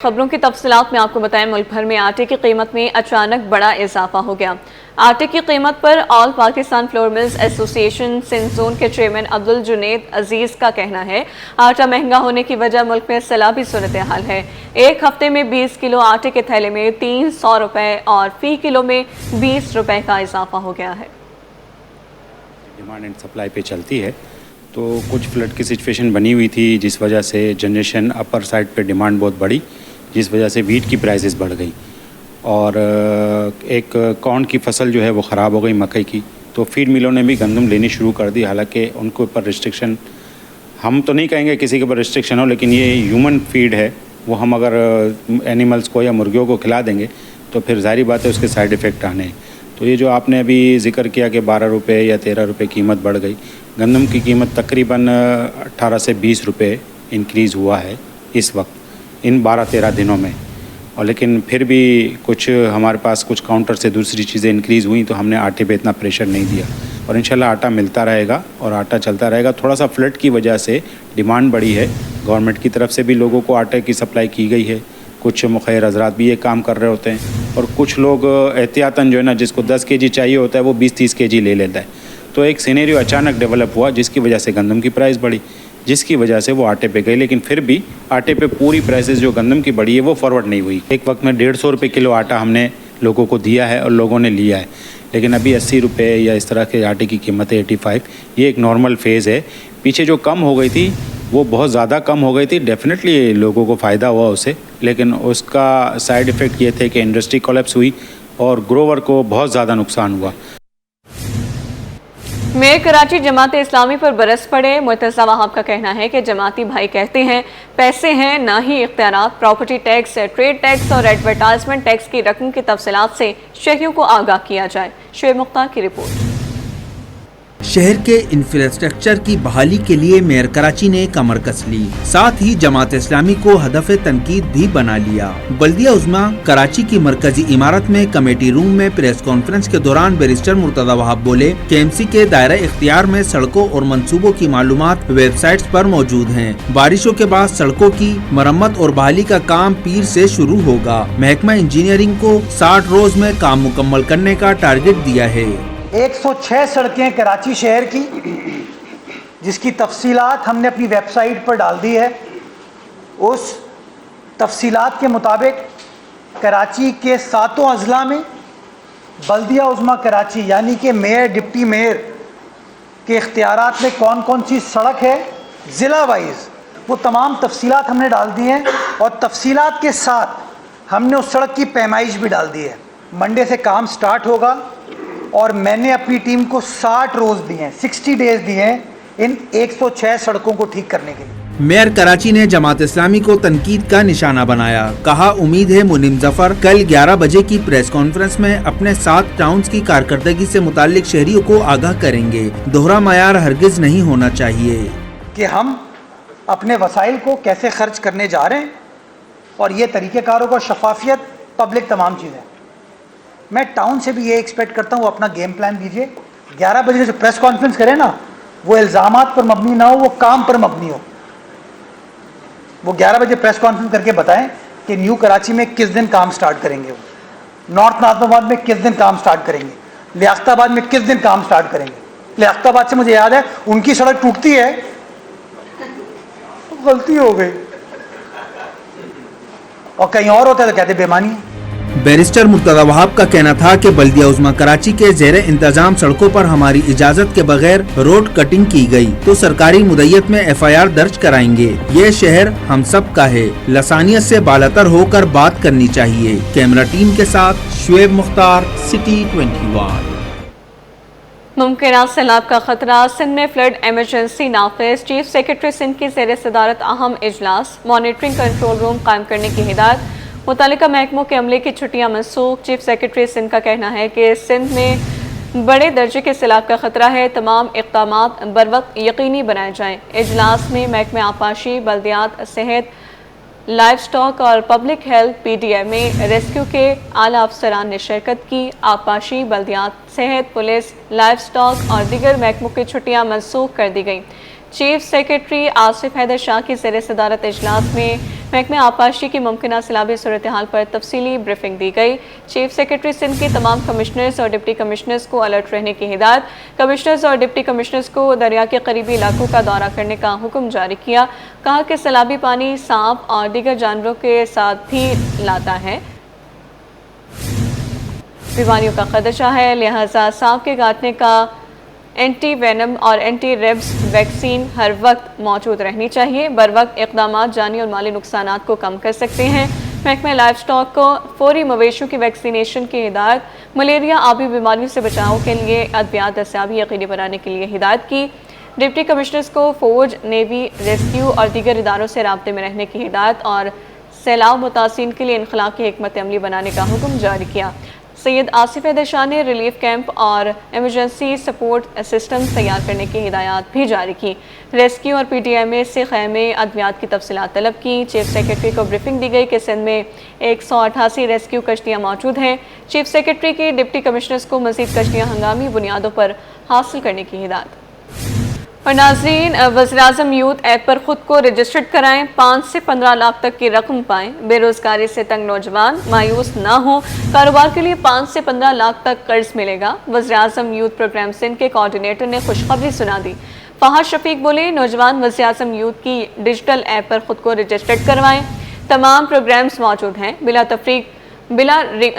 खबरों की तफसीलात में आपको बताएं, मुल्क भर में आटे की कीमत में अचानक बड़ा इजाफा हो गया। आटे की कीमत पर all Pakistan flour mills association Sindh zone के चेयरमैन अब्दुल जुनैद अजीज का कहना है, आटा महंगा होने की वजह मुल्क में सैलाबी सूरत हाल है। एक हफ्ते में 20 किलो आटे के थैले में 300 रुपए और फी किलो में 20 रुपए का इजाफा हो गया है। डिमांड एंड सप्लाई पे चलती है, तो कुछ फ्लड की सिचुएशन बनी हुई थी जिस वजह से जनरेशन अपर साइड पे डिमांड बहुत बढ़ी, जिस वजह से वीट की प्राइसेस बढ़ गई और एक कॉर्न की फसल जो है वो ख़राब हो गई, मकई की। तो फीड मिलों ने भी गंदम लेनी शुरू कर दी। हालांकि उनके ऊपर रिस्ट्रिक्शन, हम तो नहीं कहेंगे किसी के ऊपर रिस्ट्रिक्शन हो, लेकिन ये ह्यूमन फीड है, वो हम अगर एनिमल्स को या मुर्गियों को खिला देंगे तो फिर जाहिर बात है उसके साइड इफ़ेक्ट आने हैं। तो ये जो आपने अभी जिक्र किया कि 12 रुपये या 13 रुपये कीमत बढ़ गई, गंदम की कीमत तकरीबन 18 से 20 रुपये इंक्रीज़ हुआ है इस वक्त इन 12-13 दिनों में। और लेकिन फिर भी कुछ हमारे पास कुछ काउंटर से दूसरी चीज़ें इंक्रीज़ हुई, तो हमने आटे पे इतना प्रेशर नहीं दिया और इंशाल्लाह आटा मिलता रहेगा और आटा चलता रहेगा। थोड़ा सा फ्लड की वजह से डिमांड बढ़ी है, गवर्नमेंट की तरफ से भी लोगों को आटे की सप्लाई की गई है, कुछ मुखैर हजरात भी ये काम कर रहे होते हैं और कुछ लोग एहतियातन जो है ना, जिसको 10 केजी चाहिए होता है वो 20-30 केजी ले लेता है। तो एक सिनेरियो अचानक डेवलप हुआ जिसकी वजह से गंदम की प्राइस बढ़ी, जिसकी वजह से वो आटे पे गई। लेकिन फिर भी आटे पे पूरी प्राइसेस जो गंदम की बढ़ी है वो फॉरवर्ड नहीं हुई। एक वक्त में 150 रुपये किलो आटा हमने लोगों को दिया है और लोगों ने लिया है, लेकिन अभी 80 रुपये या इस तरह के आटे की कीमत है 85। ये एक नॉर्मल फेज़ है। पीछे जो कम हो गई थी वो बहुत ज़्यादा कम हो गई थी, डेफिनेटली लोगों को फ़ायदा हुआ उससे, लेकिन उसका साइड इफ़ेक्ट ये थे कि इंडस्ट्री कोलैप्स हुई और ग्रोवर को बहुत ज़्यादा नुकसान हुआ। मेयर कराची जमात इस्लामी पर बरस पड़े। मुर्तज़ा वहाब का कहना है कि जमाती भाई कहते हैं पैसे हैं ना ही इख्तियारात। प्रॉपर्टी टैक्स, ट्रेड टैक्स और एडवर्टाइजमेंट टैक्स की रकम की तफसीलात से शहरियों को आगाह किया जाए। शुएब मुख्तार की रिपोर्ट। शहर के इंफ्रास्ट्रक्चर की बहाली के लिए मेयर कराची ने कमर कस ली, साथ ही जमात इस्लामी को हदफ तनकीद भी बना लिया। बल्दिया उज़्मा कराची की मरकजी इमारत में कमेटी रूम में प्रेस कॉन्फ्रेंस के दौरान बैरिस्टर मुर्तज़ा वहाब बोले कि एमसी के दायरा इख्तियार में सड़कों और मंसूबों की मालूमात वेबसाइट्स पर मौजूद हैं। बारिशों के बाद सड़कों की मरम्मत और बहाली का काम पीर से शुरू होगा। महकमा इंजीनियरिंग को 60 रोज में काम मुकम्मल करने का टारगेट दिया है। 106 सड़कें कराची शहर की, जिसकी तफसीलात हमने अपनी वेबसाइट पर डाल दी है। उस तफसीलात के मुताबिक कराची के 7 अजला में बल्दिया उज़्मा कराची यानी कि मेयर, डिप्टी मेयर के इख्तियारात में कौन कौन सी सड़क है ज़िला वाइज, वो तमाम तफसीलात हमने डाल दी हैं और तफसीलात के साथ हमने उस सड़क की पैमाइश भी डाल दी है। मंडे से काम स्टार्ट होगा और मैंने अपनी टीम को 60 रोज़ दिए हैं, 60 डेज दिए हैं इन 106 सड़कों को ठीक करने के लिए। मेयर कराची ने जमात इस्लामी को तनकीद का निशाना बनाया। कहा, उम्मीद है मुनीम जफर कल 11 बजे की प्रेस कॉन्फ्रेंस में अपने 7 टाउन्स की कारकर्दगी से मुताल्लिक शहरियों को आगाह करेंगे। दोहरा मयार हरगिज नहीं होना चाहिए कि हम अपने वसाइल को कैसे खर्च करने जा रहे हैं और ये तरीक़ेकारों का शफाफियत, पब्लिक, तमाम चीज़ें। मैं टाउन से भी ये एक्सपेक्ट करता हूँ वो अपना गेम प्लान दीजिए। 11 बजे जो प्रेस कॉन्फ्रेंस करें ना, वो इल्ज़ामात पर मबनी ना हो, वो काम पर मबनी हो। वो 11 बजे प्रेस कॉन्फ्रेंस करके बताएं कि न्यू कराची में किस दिन काम स्टार्ट करेंगे, वो नॉर्थ नाज़िमाबाद में किस दिन काम स्टार्ट करेंगे, लियाकताबाद में किस दिन काम स्टार्ट करेंगे। लियाकताबाद से मुझे याद है उनकी सड़क टूटती है, गलती हो गई, और कहीं और होता है तो कहते बेईमानी है। बैरिस्टर मुर्तज़ा वहाब का कहना था कि बल्दिया उज़्मा कराची के ज़ेरे इंतजाम सड़कों पर हमारी इजाज़त के बगैर रोड कटिंग की गई तो सरकारी मुद्दत में FIR दर्ज कराएंगे। ये शहर हम सब का है, लसानियत से बालातर होकर बात करनी चाहिए। कैमरा टीम के साथ शुएब मुख्तार, सिटी 21। मुमकिन सैलाब का खतरा, सिंध में फ्लड एमरजेंसी नाफिज। चीफ सेक्रेटरी सिंध की ज़ेर सदारत अहम इजलास। मॉनिटरिंग कंट्रोल रूम कायम करने की हिदायत। मुतालिका महकमों के अमले की छुट्टियां मनसूख। चीफ सेक्रेटरी सिंध का कहना है कि सिंध में बड़े दर्जे के सैलाब का खतरा है, तमाम इक़दामात बर वक्त यकीनी बनाए जाएँ। इजलास में महकमे आपाशी, बल्दियात, सेहत, लाइफ स्टॉक और पब्लिक हेल्थ, PDMA, रेस्क्यू के आला अफसरान ने शिरकत की। आपाशी, बल्दियात, सेहत, पुलिस, लाइफ स्टॉक और दीगर महकमों की छुट्टियां मनसूख कर दी गई। चीफ सेक्रेटरी आसिफ हैदर शाह की ज़ेर सदारत इजलास में महकमे आबपाशी की मुमकिन सैलाबी सूरत हाल पर तफसीली ब्रीफिंग दी गई। चीफ सेक्रेटरी सिंध के तमाम कमिश्नर्स और डिप्टी कमिश्नर्स को अलर्ट रहने की हिदायत। कमिश्नर्स और डिप्टी कमिश्नर्स को दरिया के करीबी इलाकों का दौरा करने का हुक्म जारी किया। कहा कि सैलाबी पानी सांप और दीगर जानवरों के साथ भी लाता है, बीमारियों का खदशा है, लिहाजा सांप के काटने का एंटी वेनम और एंटी रेब्स वैक्सीन हर वक्त मौजूद रहनी चाहिए। बर वक्त इक़दाम जानी और माली नुकसानात को कम कर सकते हैं। महकमा लाइफ स्टॉक को फौरी मवेशियों की वैक्सीनेशन की हिदायत। मलेरिया आबी बीमारियों से बचाव के लिए अद्वियात दस्याबी यकीनी बनाने के लिए हिदायत की। डिप्टी कमिश्नर्स को फौज, नेवी, रेस्क्यू और दीगर इदारों से राब्ते में रहने की हिदायत और सैलाब मुतासिरीन के लिए इनखलाब की हिकमत अमली बनाने का हुक्म जारी किया। सैयद आसिफ हैदर शाह ने रिलीफ कैंप और एमरजेंसी सपोर्ट सिस्टम तैयार करने की हिदायत भी जारी की। रेस्क्यू और PTMA से खैमे अद्वियात की तफसीलात तलब की। चीफ सेक्रेटरी को ब्रीफिंग दी गई कि सिंध में 188 रेस्क्यू कश्तियाँ मौजूद हैं। चीफ सेक्रेटरी की डिप्टी कमिश्नर्स को मज़ीद कश्तियाँ हंगामी बुनियादों पर हासिल करने की हिदायत। और नाज़रीन, वज़ीर-ए-आज़म यूथ ऐप पर ख़ुद को रजिस्टर्ड कराएं, 5 से 15 लाख तक की रकम पाएं। बेरोज़गारी से तंग नौजवान मायूस ना हो, कारोबार के लिए 5 से 15 लाख तक कर्ज मिलेगा। वज़ीर-ए-आज़म यूथ प्रोग्राम सिंध के कोऑर्डिनेटर ने खुशखबरी सुना दी। फ़हाद शफीक बोले, नौजवान वज़ीर-ए-आज़म यूथ की डिजिटल ऐप पर ख़ुद को रजिस्टर्ड करवाएं। तमाम प्रोग्राम्स मौजूद हैं, बिला तफरीक बिला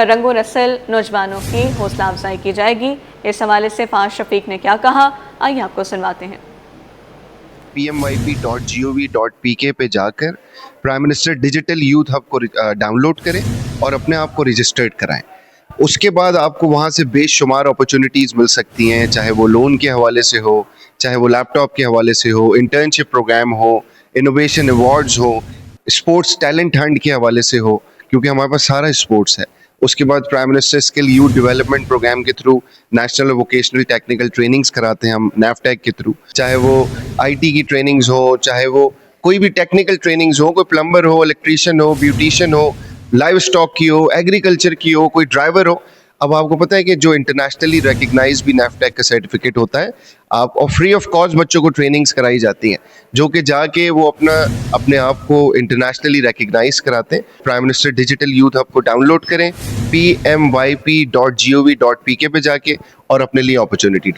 रंगो रसल नौजवानों की हौसला अफजाई की जाएगी। इस हवाले से फ़हाद शफीक ने क्या कहा, आइए आपको सुनवाते हैं। pmyp.gov.pk पे जाकर prime minister digital youth hub को डाउनलोड करें और अपने आप को रजिस्टर्ड कराएं। उसके बाद आपको वहाँ से बेशुमार अपॉर्चुनिटीज़ मिल सकती हैं, चाहे वो लोन के हवाले से हो, चाहे वो लैपटॉप के हवाले से हो, इंटर्नशिप प्रोग्राम हो, इनोवेशन अवार्ड्स हो, स्पोर्ट्स टैलेंट हंट के हवाले से हो, क्योंकि हमारे पास सारा स्पोर्ट्स है। उसके बाद prime minister skill youth development programme के through national vocational technical trainings कराते हैं हम NAFTEC के थ्रू, चाहे वो IT की ट्रेनिंग्स हो, चाहे वो कोई भी टेक्निकल ट्रेनिंग्स हो, कोई प्लम्बर हो, इलेक्ट्रीशियन हो, ब्यूटिशियन हो, लाइव स्टॉक की हो, एग्रीकल्चर की हो, कोई ड्राइवर हो। अब आपको पता है कि जो इंटरनेशनली रिकग्नाइज भी NAFTEC का सर्टिफिकेट होता है, आप और फ्री ऑफ कॉस्ट बच्चों को ट्रेनिंग्स कराई जाती हैं, जो कि जाके वो अपने आप को इंटरनेशनली रिकग्नाइज कराते हैं। Prime minister digital youth hub को डाउनलोड करें pmyp.gov.pk पे जाके और अपने लिए अपॉर्चुनिटी।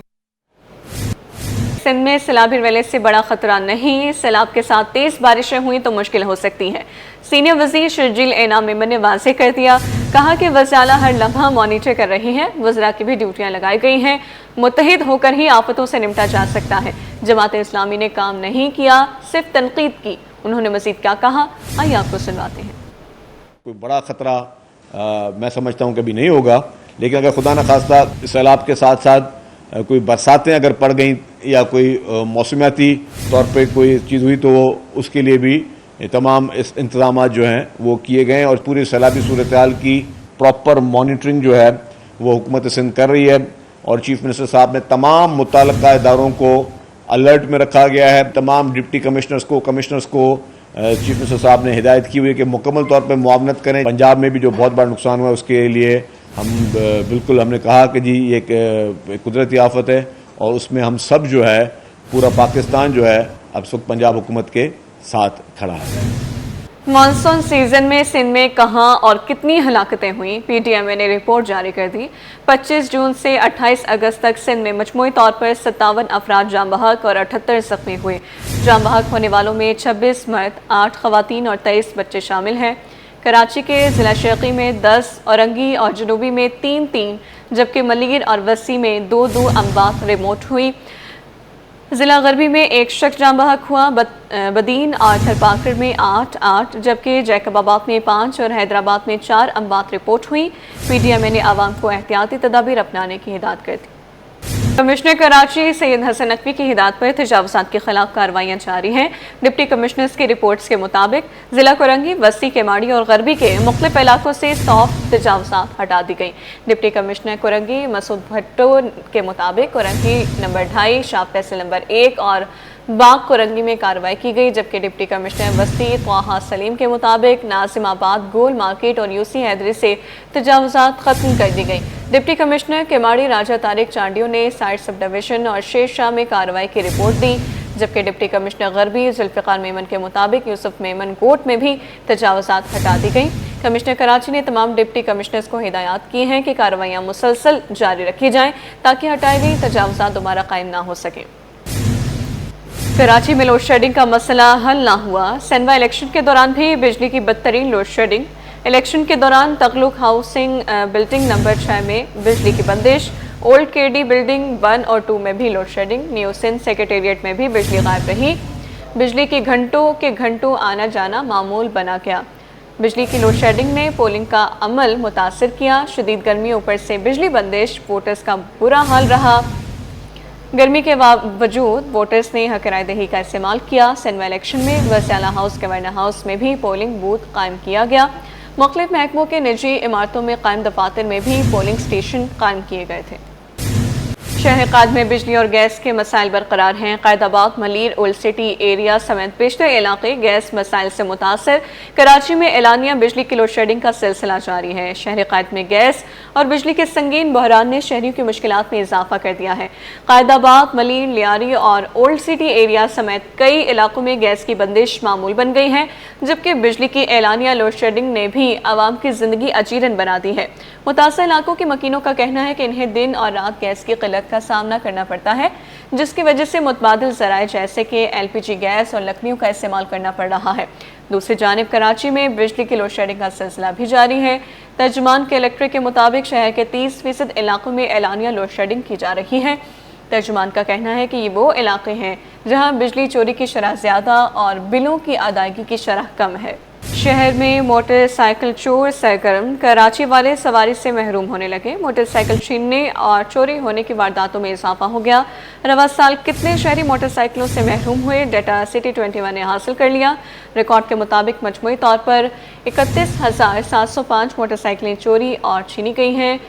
सिंध में सैलाबी वेले से बड़ा खतरा नहीं, सैलाब के साथ तेज बारिशें हुई तो मुश्किल हो सकती है। सीनियर वजीर शर्जील एनाम मेमन ने वाज़ेह कर दिया, कहा कि वज़ाला हर लम्हा मॉनिटर कर रही है, वज़रा की भी ड्यूटियां लगाई गई हैं, मुत्तहिद होकर ही आफतों से निपटा जा सकता है। जमात इस्लामी ने काम नहीं किया, सिर्फ तनकीद की। उन्होंने मज़ीद क्या कहा, आइए आपको सुनवाते हैं। कोई बड़ा खतरा मैं समझता हूँ कभी नहीं होगा, लेकिन अगर खुदा न खास्ता सैलाब के साथ साथ कोई बरसातें अगर पड़ गई या कोई मौसमियाती तौर पे कोई चीज़ हुई तो उसके लिए भी तमाम इंतज़ाम जो हैं वो किए गए हैं और पूरी सैलाबी सूरत हाल की प्रॉपर मॉनिटरिंग जो है वो हुकूमत सिंध कर रही है। और चीफ मिनिस्टर साहब ने तमाम मुतल्लिका इदारों को अलर्ट में रखा गया है। तमाम डिप्टी कमिश्नर्स को चीफ मिनिस्टर साहब ने हिदायत की हुई है कि मुकम्मल तौर पर मुआवनत करें। पंजाब में भी जो बहुत बड़ा नुकसान हुआ है उसके लिए हमने कहा कि जी ये एक कुदरती आफत है और उसमें हम सब जो है पूरा पाकिस्तान जो है अब सुख पंजाब हुकूमत के साथ खड़ा है। मानसून सीजन में सिंध में कहां और कितनी हलाकतें हुई, PTMA ने रिपोर्ट जारी कर दी। 25 जून से 28 अगस्त तक सिंध में मजमूई तौर पर 57 अफराद जाम बहक और 78 जख्मी हुए। जाम बहक होने वालों में 26 मर्द, 8 खवातीन और 23 बच्चे शामिल हैं। कराची के ज़िला शर्क़ी में 10, औरंगी और जनूबी में 3-3, जबकि मलीर और वसी में 2-2 अमवात रिमोट हुई। ज़िला गरबी में 1 शख्स जाम बहक हुआ। बदीन और थरपाखड़ में 8-8, जबकि जैकबाबाद में 5 और हैदराबाद में 4 अमवात रिपोर्ट हुई। PTMA ने आवाम को एहतियाती तदाबीर अपनाने की हिदायत कर दी। कमिश्नर कराची सैयद हसन नकवी की हिदायत पर तजावुज़ात के खिलाफ कार्रवाइयाँ जारी हैं। डिप्टी कमिश्नर्स की रिपोर्ट्स के मुताबिक ज़िला कोरंगी, वसी, केमाड़ी और गरबी के मुख्तलिफ इलाकों से 100 तजावुज़ात हटा दी गई। डिप्टी कमिश्नर कोरंगी मसूद भट्टो के मुताबिक कोरंगी नंबर 2.5, शाह फैसल नंबर 1 और बाग कोरंगी में कार्रवाई की गई, जबकि डिप्टी कमिश्नर वसी त्वाहा सलीम के मुताबिक नाजिमाबाद, गोल मार्केट और UC हैदरी से तजावुज़ात ख़त्म कर दी गई। डिप्टी कमिश्नर केमाड़ी राजा तारिक चांडियो ने साइड सब डिवीज़न और शेर शाह में कार्रवाई की रिपोर्ट दी। जबकि डिप्टी कमिश्नर गरबी जुल्फ़िकार मेमन के मुताबिक यूसुफ मेमन कोर्ट में भी तजावुज़ात हटा दी गई। कमिश्नर कराची ने तमाम डिप्टी कमिश्नर्स को हिदायत की हैं कि कार्रवाइयाँ मुसलसल जारी रखी जाएँ ताकि हटाई गई तजावुज़ात दोबारा कायम ना हो सकें। कराची में लोड शेडिंग का मसला हल ना हुआ। सैनवा इलेक्शन के दौरान भी बिजली की बदतरीन लोड शेडिंग। इलेक्शन के दौरान तगलुक हाउसिंग बिल्डिंग नंबर 6 में बिजली की बंदिश। ओल्ड केडी बिल्डिंग 1 और 2 में भी load shedding. New Sindh secretariat में भी बिजली गायब रही। बिजली की घंटों के घंटों आना जाना मामूल बना गया। बिजली की लोड शेडिंग ने पोलिंग का अमल मुतासिर किया। शदीद गर्मी ऊपर से बिजली बंदिश, वोटर्स का बुरा हाल रहा। गर्मी के बावजूद वोटर्स ने हक राय दही का इस्तेमाल किया। सैनवा इलेक्शन में वज़ीर हाउस, गवर्नर हाउस में भी पोलिंग बूथ कायम किया गया। मुख्तलिफ महकमों के निजी इमारतों में कायम दफातर में भी पोलिंग स्टेशन कायम किए गए थे। शहर काद में बिजली और गैस के मसाइल बरकरार हैं। Qaidabad, Malir, old city area समेत बेशतर इलाके गैस मसाइल से मुतासर। कराची में एलानिया बिजली की लोड शेडिंग का सिलसिला जारी है। शहर काद में गैस और बिजली के संगीन बहरान ने शहरियों की मुश्किलात में इजाफा कर दिया है। कायदाबाद, मलीर, लियारी और ओल्ड सिटी एरिया समेत कई इलाकों में गैस की बंदिश मामूल बन गई है, जबकि बिजली की एलानिया लोड शेडिंग ने भी आवाम की जिंदगी अजीरन बना दी है। मुतासर इलाकों के मकीनों का कहना है कि इन्हें दिन और रात गैस की किल्लत का सामना करना पड़ता है, जिसकी वजह से मुतबादिल ज़राए जैसे कि एलपीजी गैस और लकड़ियों का इस्तेमाल करना पड़ रहा है। दूसरी जानिब कराची में बिजली की लोड शेडिंग का सिलसिला भी जारी है। तर्जुमान के इलेक्ट्रिक के मुताबिक शहर के 30% इलाकों में एलानिया लोड शेडिंग की जा रही है। तर्जुमान का कहना है कि ये वो इलाके हैं जहां बिजली चोरी की शरह ज़्यादा और बिलों की अदायगी की शरह कम है। शहर में मोटरसाइकिल चोर सरगर्म। कराची वाले सवारी से महरूम होने लगे। मोटरसाइकिल छीनने और चोरी होने की वारदातों में इजाफा हो गया। रवा साल कितने शहरी मोटरसाइकिलों से महरूम हुए, डाटा सिटी 21 ने हासिल कर लिया। रिकॉर्ड के मुताबिक मजमूई तौर पर 31,705 मोटरसाइकिलें चोरी और छीनी गई हैं।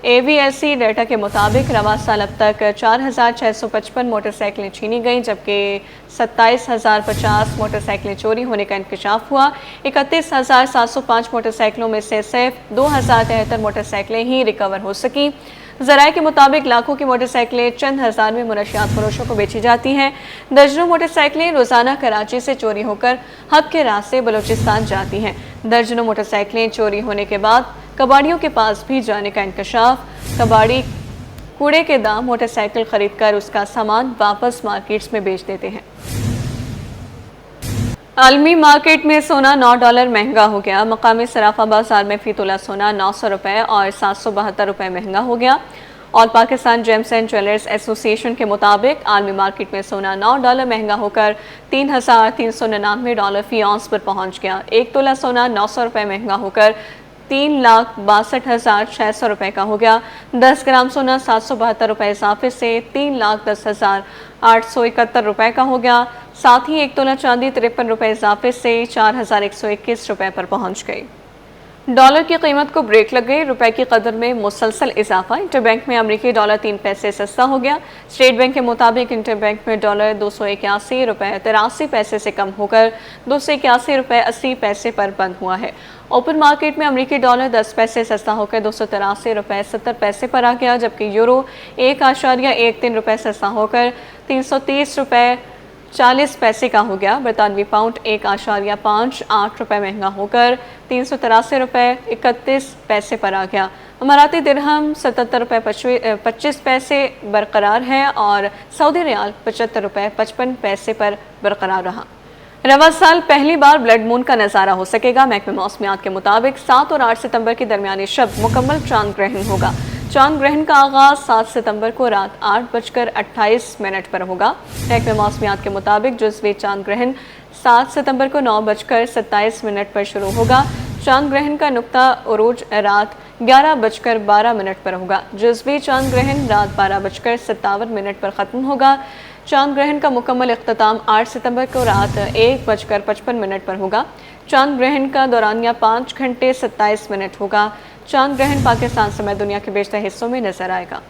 AVSC डाटा के मुताबिक रवा साल अब तक 4,655 मोटरसाइकिलें छीनी गईं, जबकि 27,050 मोटरसाइकिलें चोरी होने का इंकशाफ हुआ। 31,705 मोटरसाइकिलों में से सिर्फ 2,073 मोटरसाइकिलें ही रिकवर हो सकी। ज़राए के मुताबिक लाखों की मोटरसाइकिलें चंद हज़ार में मुनशियात फरोशों को बेची जाती हैं। दर्जनों मोटरसाइकिलें रोज़ाना कराची से चोरी होकर हब के रास्ते बलूचिस्तान जाती हैं। दर्जनों मोटरसाइकिलें चोरी होने के बाद कबाड़ियों के पास भी जाने का इंकशाफ। कबाड़ी कूड़े के दाम मोटरसाइकिल खरीद कर उसका सामान वापस मार्केट्स में बेच देते हैं। आलमी मार्केट में सोना $9 महंगा हो गया। मकामी सराफा बाजार में फी तोला सोना 900 रुपये और 772 रुपये महंगा हो गया। और Pakistan James and jewellers association के मुताबिक आलमी मार्केट में सोना $9 महंगा होकर $3,399 फी औंस पर पहुंच गया। 1 तोला सोना 900 रुपये महंगा होकर 3,62,600 रुपये का हो गया। 10 ग्राम सोना 772 रुपये इजाफे से 3,10,871 रुपये का हो गया। साथ ही 1 तोला चांदी 53 रुपये इजाफे से 4,121 रुपये पर पहुंच गई। डॉलर की कीमत को ब्रेक लग गई। रुपए की कदर में मुसलसल इजाफा। इंटरबैंक में अमरीकी डॉलर 3 पैसे सस्ता हो गया। स्टेट बैंक के मुताबिक इंटरबैंक में डॉलर 281 रुपये 83 पैसे से कम होकर 281 रुपये 80 पैसे पर बंद हुआ है। ओपन मार्केट में अमरीकी डॉलर 10 पैसे सस्ता होकर 283 रुपये 70 पैसे पर आ गया, जबकि यूरो 1.13 रुपये सस्ता होकर 330 रुपये 40 पैसे का हो गया। बरतानवी पाउंड 1.58 रुपये महंगा होकर 383 रुपये 31 पैसे पर आ गया। अमाराती दिरहम 77 रुपये 25 पैसे बरकरार है और सऊदी रियाल 75 रुपये 55 पैसे पर बरकरार रहा। रवा साल पहली बार ब्लड मून का नज़ारा हो सकेगा। महकमे मौसमियात के मुताबिक 7 और 8 सितंबर की दरमियानी शब मुकम्मल चांद ग्रहण होगा। चांद ग्रहण का आगाज 7 सितंबर को रात 8:28 पर होगा। महकमे मौसमियात के मुताबिक जुज़वी चांद ग्रहण 7 सितंबर को 9:27 पर शुरू होगा। चांद ग्रहण का नुक्ता उरूज रात 11:12 पर होगा। जुज़वी चांद ग्रहण रात 12:57 पर ख़त्म होगा। चांद ग्रहण का मुकम्मल इख्तिताम 8 सितंबर को रात 1:55 पर होगा। चांद ग्रहण का दौरानिया 5 घंटे 27 मिनट होगा। चांद ग्रहण पाकिस्तान समेत दुनिया के बेशतर हिस्सों में नजर आएगा।